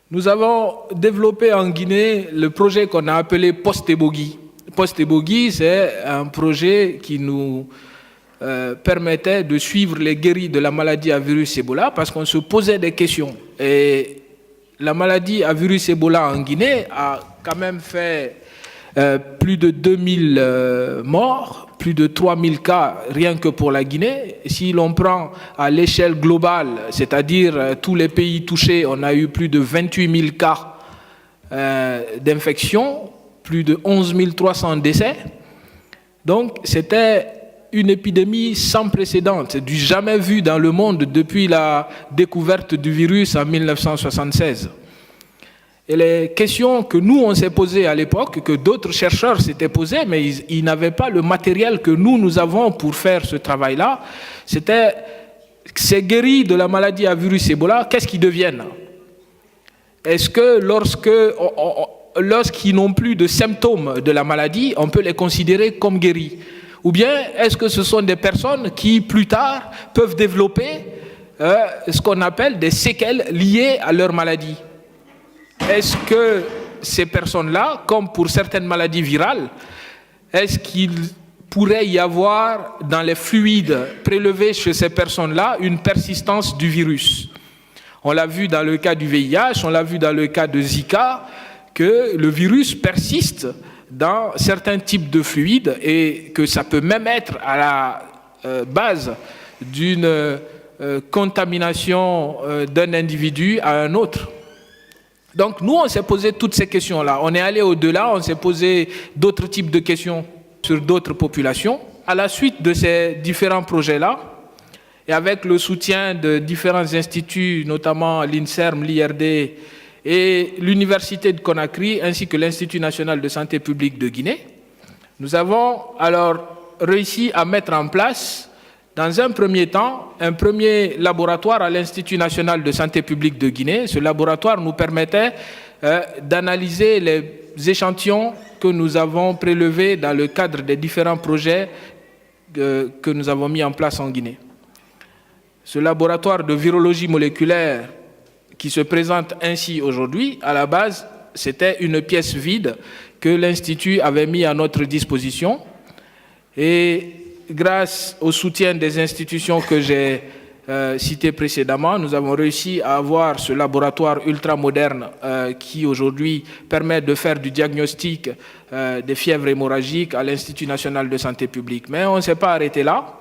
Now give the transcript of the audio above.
Nous avons développé en Guinée le projet qu'on a appelé Post-Ebogui. Post-Ebogui, c'est un projet qui nous permettait de suivre les guéris de la maladie à virus Ebola parce qu'on se posait des questions. Et la maladie à virus Ebola en Guinée a quand même fait plus de 2000 morts, plus de 3000 cas rien que pour la Guinée. Si l'on prend à l'échelle globale, c'est-à-dire tous les pays touchés, on a eu plus de 28 000 cas d'infection, plus de 11 300 décès. Donc c'était une épidémie sans précédent, c'est du jamais vu dans le monde depuis la découverte du virus en 1976. Et les questions que nous, on s'est posées à l'époque, que d'autres chercheurs s'étaient posées, mais ils n'avaient pas le matériel que nous avons pour faire ce travail-là, c'était ces guéris de la maladie à virus Ebola, qu'est-ce qu'ils deviennent? Est-ce que lorsqu'ils n'ont plus de symptômes de la maladie, on peut les considérer comme guéris? Ou bien est-ce que ce sont des personnes qui, plus tard, peuvent développer ce qu'on appelle des séquelles liées à leur maladie? Est-ce que ces personnes-là, comme pour certaines maladies virales, est-ce qu'il pourrait y avoir dans les fluides prélevés chez ces personnes-là une persistance du virus? On l'a vu dans le cas du VIH, on l'a vu dans le cas de Zika, que le virus persiste dans certains types de fluides et que ça peut même être à la base d'une contamination d'un individu à un autre. Donc nous, on s'est posé toutes ces questions-là. On est allé au-delà, on s'est posé d'autres types de questions sur d'autres populations. À la suite de ces différents projets-là, et avec le soutien de différents instituts, notamment l'INSERM, l'IRD et l'Université de Conakry, ainsi que l'Institut national de santé publique de Guinée, nous avons alors réussi à mettre en place, dans un premier temps, un premier laboratoire à l'Institut national de santé publique de Guinée. Ce laboratoire nous permettait d'analyser les échantillons que nous avons prélevés dans le cadre des différents projets que nous avons mis en place en Guinée. Ce laboratoire de virologie moléculaire qui se présente ainsi aujourd'hui, à la base, c'était une pièce vide que l'Institut avait mis à notre disposition. Et grâce au soutien des institutions que j'ai citées précédemment, nous avons réussi à avoir ce laboratoire ultramoderne qui aujourd'hui permet de faire du diagnostic des fièvres hémorragiques à l'Institut national de santé publique. Mais on ne s'est pas arrêté là.